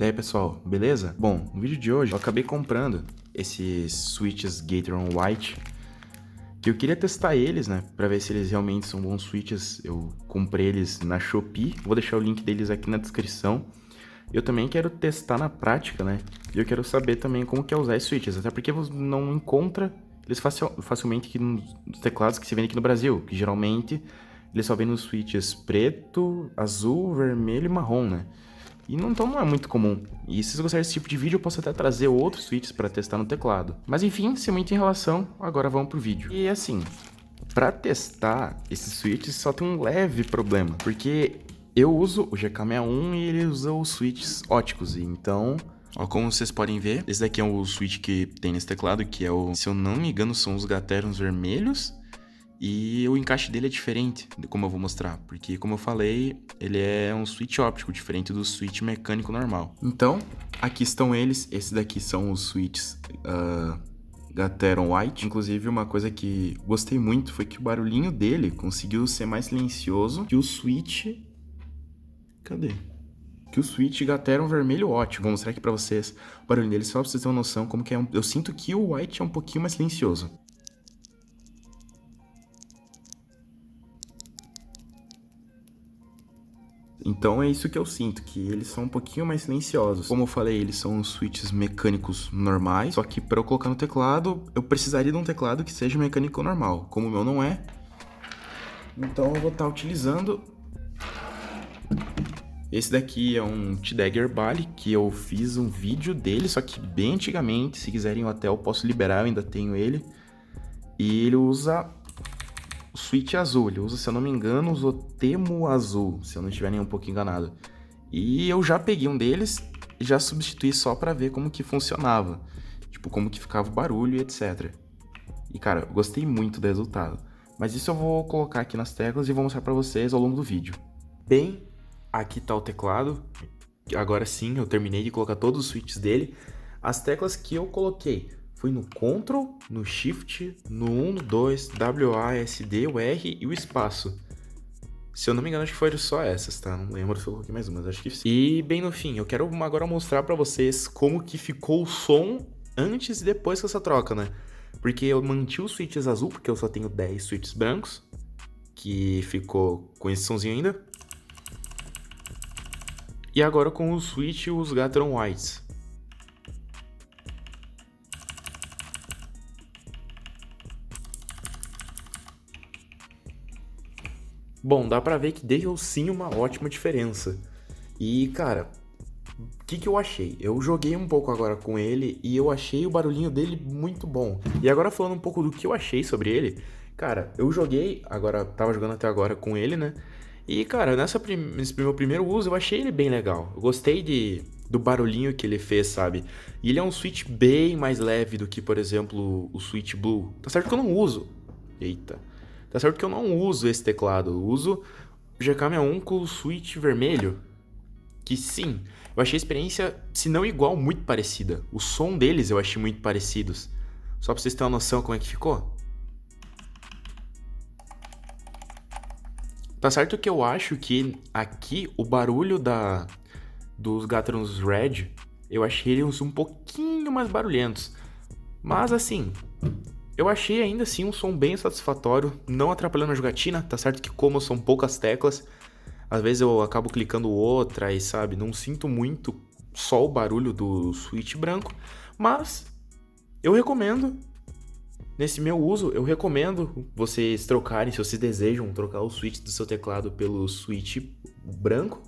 E aí pessoal, beleza? Bom, no vídeo de hoje eu acabei comprando esses switches Gateron White, que eu queria testar eles, né, pra ver se eles realmente são bons switches. Eu comprei eles na Shopee, vou deixar o link deles aqui na descrição. Eu também quero testar na prática, né, e eu quero saber também como que é usar esses switches, até porque você não encontra eles facilmente aqui nos teclados que se vendem aqui no Brasil, que geralmente eles só vêm nos switches preto, azul, vermelho e marrom, né. E então não é muito comum. E se vocês gostarem desse tipo de vídeo, eu posso até trazer outros switches para testar no teclado. Mas enfim, sem muita enrolação, agora vamos pro vídeo. E assim, para testar esses switches só tem um leve problema, porque eu uso o GK61 e ele usa os switches óticos, e então... Ó, como vocês podem ver, esse daqui é o switch que tem nesse teclado, que é o... Se eu não me engano, são os Gaterons vermelhos. E o encaixe dele é diferente, como eu vou mostrar, porque como eu falei, ele é um switch óptico, diferente do switch mecânico normal. Então, aqui estão eles, esses daqui são os switches Gateron White. Inclusive, uma coisa que gostei muito foi que o barulhinho dele conseguiu ser mais silencioso que o switch... Cadê? Que o switch Gateron vermelho ótimo. Vou mostrar aqui pra vocês o barulho dele, só pra vocês terem uma noção como que é. Eu sinto que o White é um pouquinho mais silencioso. Então é isso que eu sinto, que eles são um pouquinho mais silenciosos. Como eu falei, eles são switches mecânicos normais, só que para eu colocar no teclado, eu precisaria de um teclado que seja mecânico normal. Como o meu não é, então eu vou estar utilizando... Esse daqui é um T-Dagger Bali, que eu fiz um vídeo dele, só que bem antigamente. Se quiserem até eu posso liberar, eu ainda tenho ele. E ele usa... o switch azul, ele usa, se eu não me engano, o Zotemo azul, se eu não estiver nem um pouco enganado. E eu já peguei um deles e já substituí só pra ver como que funcionava. Tipo, como que ficava o barulho e etc. E cara, eu gostei muito do resultado. Mas isso eu vou colocar aqui nas teclas e vou mostrar pra vocês ao longo do vídeo. Bem, aqui tá o teclado. Agora sim, eu terminei de colocar todos os switches dele. As teclas que eu coloquei... Foi no Ctrl, no Shift, no 1, no 2, WASD, o R e o espaço. Se eu não me engano, acho que foram só essas, tá? Não lembro se eu coloquei mais uma, mas acho que sim. E bem no fim, eu quero agora mostrar pra vocês como que ficou o som antes e depois dessa troca, né? Porque eu mantive os switches azul, porque eu só tenho 10 switches brancos, que ficou com esse somzinho ainda. E agora com o switch e os Gateron Whites. Bom, dá pra ver que deu sim uma ótima diferença. E, cara, o que eu achei? Eu joguei um pouco agora com ele e eu achei o barulhinho dele muito bom. E agora falando um pouco do que eu achei sobre ele, cara, eu joguei, tava jogando até agora com ele, né? E, cara, nesse meu primeiro uso eu achei ele bem legal. Eu gostei do barulhinho que ele fez, sabe? E ele é um switch bem mais leve do que, por exemplo, o switch Blue. Tá certo que eu não uso. Eita. Tá certo que eu não uso esse teclado, eu uso o GK61 com o switch vermelho. Que sim, eu achei a experiência, se não igual, muito parecida. O som deles eu achei muito parecidos. Só pra vocês terem uma noção como é que ficou. Tá certo que eu acho que aqui o barulho dos Gaterons Red, eu achei eles um pouquinho mais barulhentos. Mas assim... Eu achei ainda assim um som bem satisfatório, não atrapalhando a jogatina, tá certo que como são poucas teclas, às vezes eu acabo clicando outra e sabe, não sinto muito só o barulho do switch branco, mas eu recomendo, nesse meu uso, eu recomendo vocês trocarem, se vocês desejam trocar o switch do seu teclado pelo switch branco,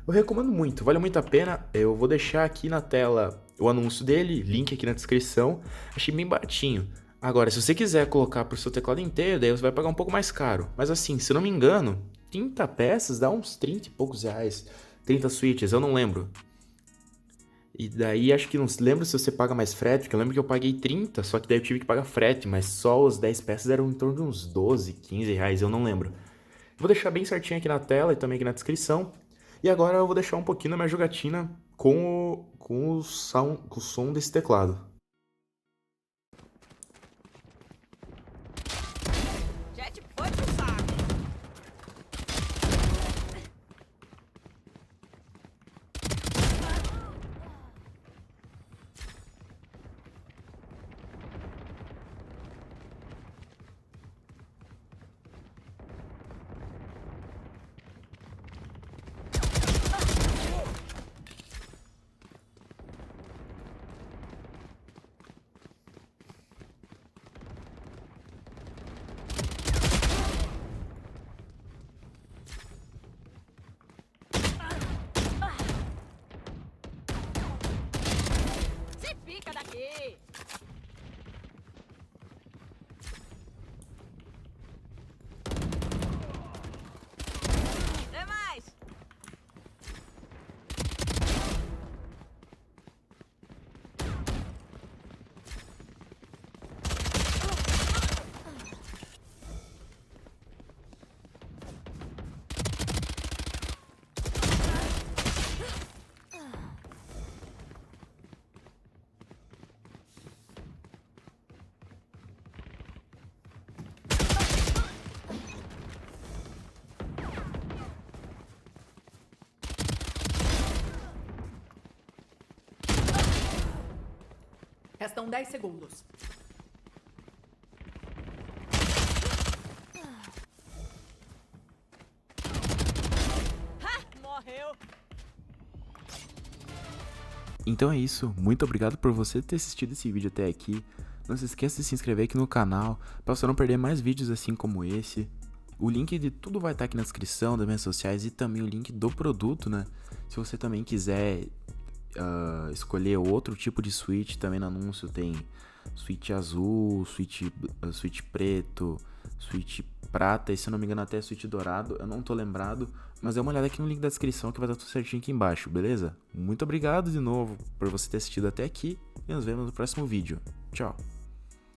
eu recomendo muito, vale muito a pena, eu vou deixar aqui na tela o anúncio dele, link aqui na descrição, achei bem baratinho. Agora, se você quiser colocar pro seu teclado inteiro, daí você vai pagar um pouco mais caro. Mas assim, se eu não me engano, 30 peças dá uns 30 e poucos reais. 30 switches, eu não lembro. E daí, acho que não lembro se você paga mais frete, porque eu lembro que eu paguei 30, só que daí eu tive que pagar frete, mas só os 10 peças eram em torno de uns 12, 15 reais, eu não lembro. Vou deixar bem certinho aqui na tela e também aqui na descrição. E agora eu vou deixar um pouquinho da minha jogatina com o som desse teclado. Restam 10 segundos. Morreu. Então é isso, muito obrigado por você ter assistido esse vídeo até aqui. Não se esqueça de se inscrever aqui no canal, para você não perder mais vídeos assim como esse. O link de tudo vai estar aqui na descrição das minhas sociais e também o link do produto, né? Se você também quiser escolher outro tipo de switch, também no anúncio tem switch azul, switch preto, switch prata e se eu não me engano até switch dourado, eu não tô lembrado, mas dê uma olhada aqui no link da descrição que vai estar tudo certinho aqui embaixo, beleza? Muito obrigado de novo por você ter assistido até aqui e nos vemos no próximo vídeo. Tchau!